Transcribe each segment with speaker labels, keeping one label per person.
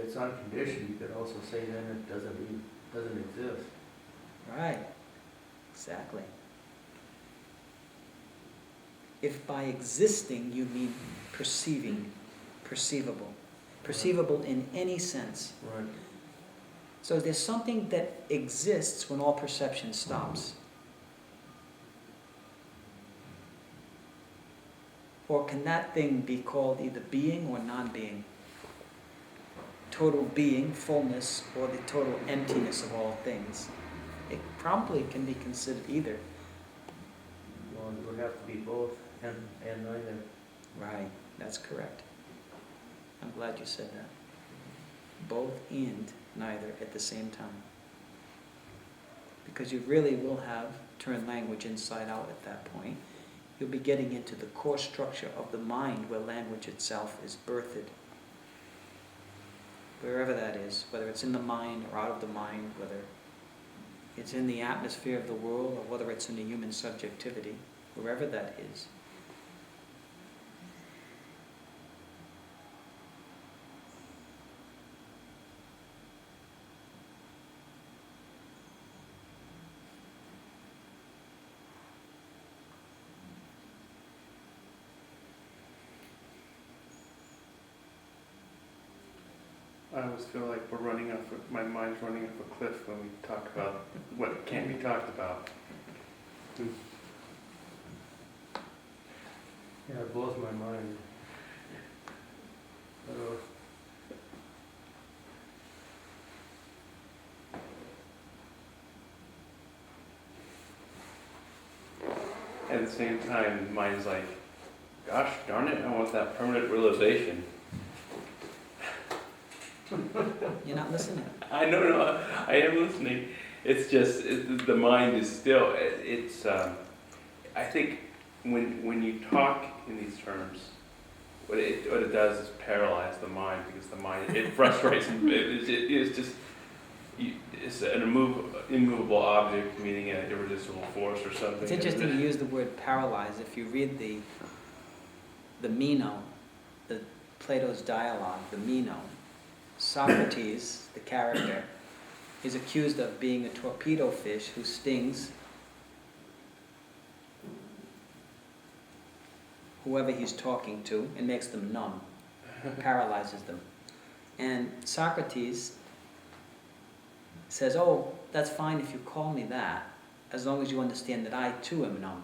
Speaker 1: it's unconditioned, you could also say then it doesn't exist.
Speaker 2: Right. Exactly. If by existing you mean perceiving, perceivable, perceivable in any sense.
Speaker 1: Right.
Speaker 2: So there's something that exists when all perception stops. Or can that thing be called either being or non-being? Total being, fullness, or the total emptiness of all things. It probably can be considered either.
Speaker 1: Well, it would have to be both and neither.
Speaker 2: Right, that's correct. I'm glad you said that. Both and neither at the same time. Because you really will have turned language inside out at that point. You'll be getting into the core structure of the mind where language itself is birthed. Wherever that is, whether it's in the mind or out of the mind, whether it's in the atmosphere of the world or whether it's in the human subjectivity, wherever that is.
Speaker 3: I always feel like my mind's running off a cliff when we talk about what can't be talked about.
Speaker 1: Yeah, it blows my mind.
Speaker 3: At the same time, the mind's like, gosh darn it, I want that permanent realization.
Speaker 2: You're not listening.
Speaker 3: I am listening. It's just, the mind is still, I think when you talk in these terms, what it does is paralyze the mind, because the mind, it frustrates, it's just, it's an immovable object, meaning an irresistible force or something.
Speaker 2: It's interesting you use the word paralyze. If you read the Meno, Plato's dialogue, the Meno, Socrates, the character, is accused of being a torpedo fish who stings whoever he's talking to and makes them numb, paralyzes them. And Socrates says, oh, that's fine if you call me that, as long as you understand that I too am numb.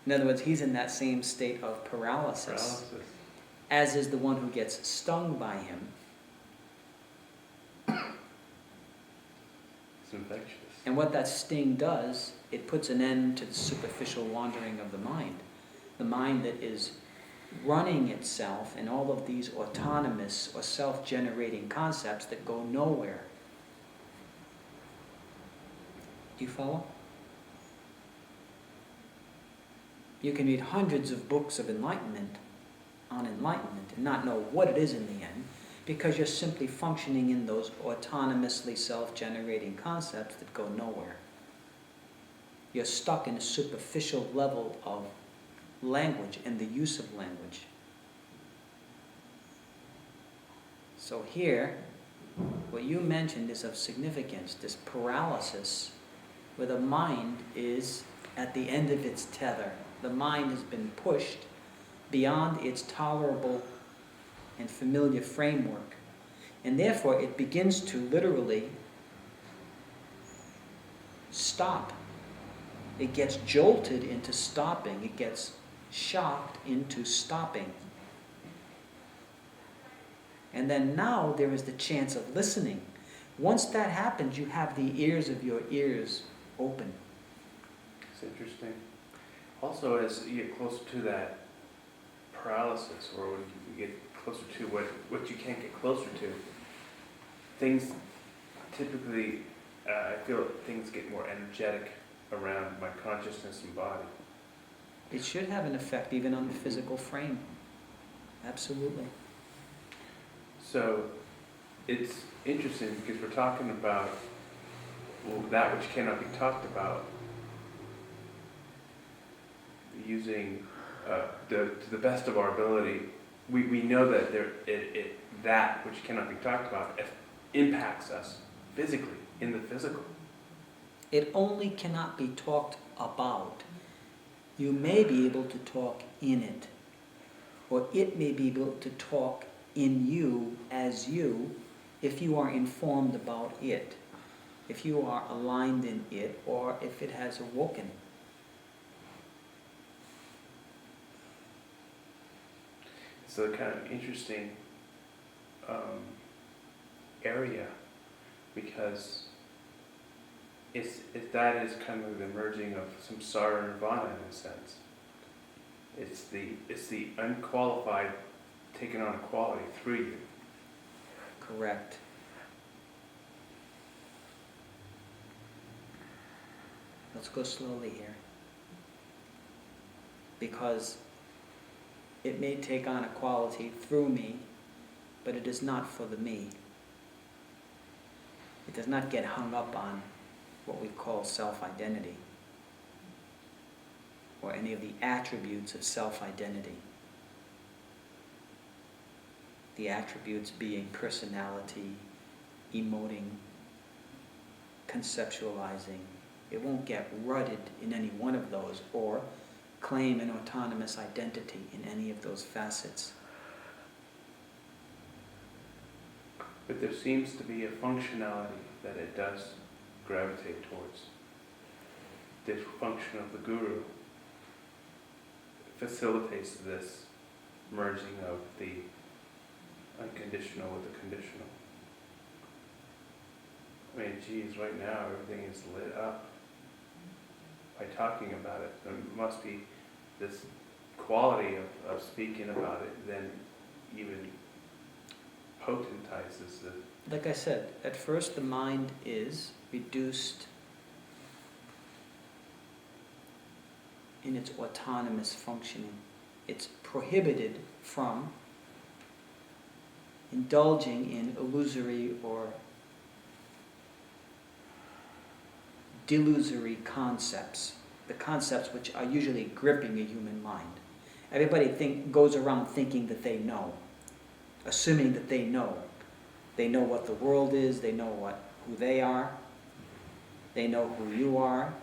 Speaker 2: In other words, he's in that same state of paralysis, as is the one who gets stung by him.
Speaker 3: It's infectious.
Speaker 2: And what that sting does, it puts an end to the superficial wandering of the mind. The mind that is running itself in all of these autonomous or self-generating concepts that go nowhere. Do you follow? You can read hundreds of books of enlightenment on enlightenment and not know what it is in the end, because you're simply functioning in those autonomously self-generating concepts that go nowhere. You're stuck in a superficial level of language and the use of language. So here, what you mentioned is of significance, this paralysis, where the mind is at the end of its tether. The mind has been pushed beyond its tolerable and familiar framework. And therefore it begins to literally stop. It gets jolted into stopping. It gets shocked into stopping. And then now there is the chance of listening. Once that happens, you have the ears of your ears open.
Speaker 3: It's interesting. Also, as you get closer to that paralysis, or when you get closer to what you can't get closer to, things typically, I feel things get more energetic around my consciousness and body.
Speaker 2: It should have an effect even on the physical frame. Absolutely.
Speaker 3: So it's interesting because we're talking about that which cannot be talked about, using to the best of our ability, we know that that which cannot be talked about impacts us physically, in the physical.
Speaker 2: It only cannot be talked about. You may be able to talk in it, or it may be able to talk in you as you, if you are informed about it, if you are aligned in it, or if it has awoken.
Speaker 3: It's a kind of interesting area, because that is kind of the merging of samsara and nirvana in a sense. It's the unqualified taking on a quality through you.
Speaker 2: Correct. Let's go slowly here. Because it may take on a quality through me, but it is not for the me. It does not get hung up on what we call self-identity, or any of the attributes of self-identity. The attributes being personality, emoting, conceptualizing. It won't get rutted in any one of those, or claim an autonomous identity in any of those facets.
Speaker 3: But there seems to be a functionality that it does gravitate towards. The function of the guru facilitates this merging of the unconditional with the conditional. I mean, geez, right now everything is lit up by talking about it. There must be this quality of speaking about it then even potentizes the...
Speaker 2: Like I said, at first the mind is reduced in its autonomous functioning. It's prohibited from indulging in illusory or delusory concepts, the concepts which are usually gripping a human mind. Everybody goes around thinking that they know, assuming that they know. They know what the world is, they know who they are, they know who you are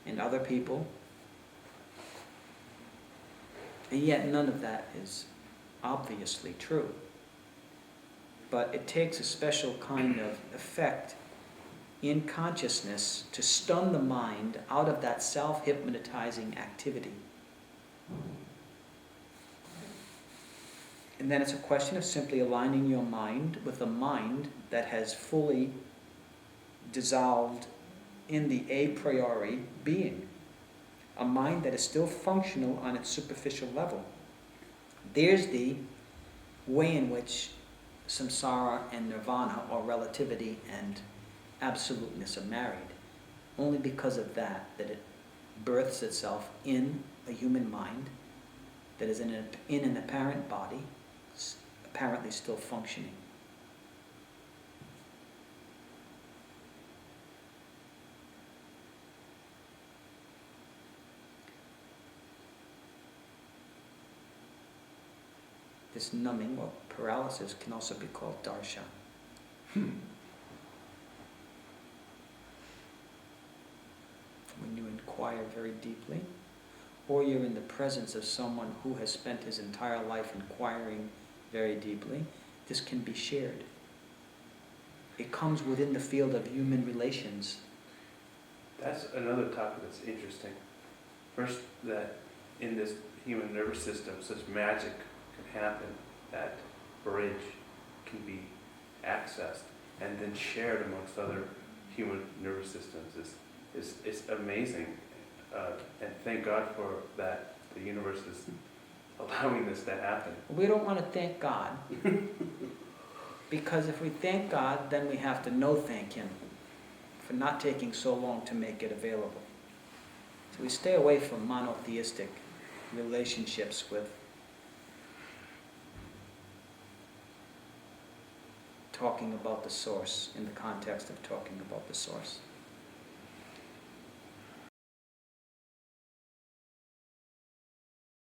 Speaker 2: and other people. And yet none of that is obviously true. But it takes a special kind of effect in consciousness to stun the mind out of that self-hypnotizing activity. And then it's a question of simply aligning your mind with a mind that has fully dissolved in the a priori being. A mind that is still functional on its superficial level. There's the way in which samsara and nirvana, or relativity and absoluteness, are married. Only because of that it births itself in a human mind that is in an apparent body, apparently still functioning. This numbing or paralysis can also be called darsha. When you inquire very deeply, or you're in the presence of someone who has spent his entire life inquiring very deeply, this can be shared. It comes within the field of human relations.
Speaker 3: That's another topic that's interesting. First, that in this human nervous system, such magic can happen, that bridge can be accessed and then shared amongst other human nervous systems is amazing. And thank God for that. The universe is allowing this to happen.
Speaker 2: We don't want to thank God, because if we thank God, then we have to thank Him for not taking so long to make it available. So we stay away from monotheistic relationships with talking about the source in the context of talking about the source.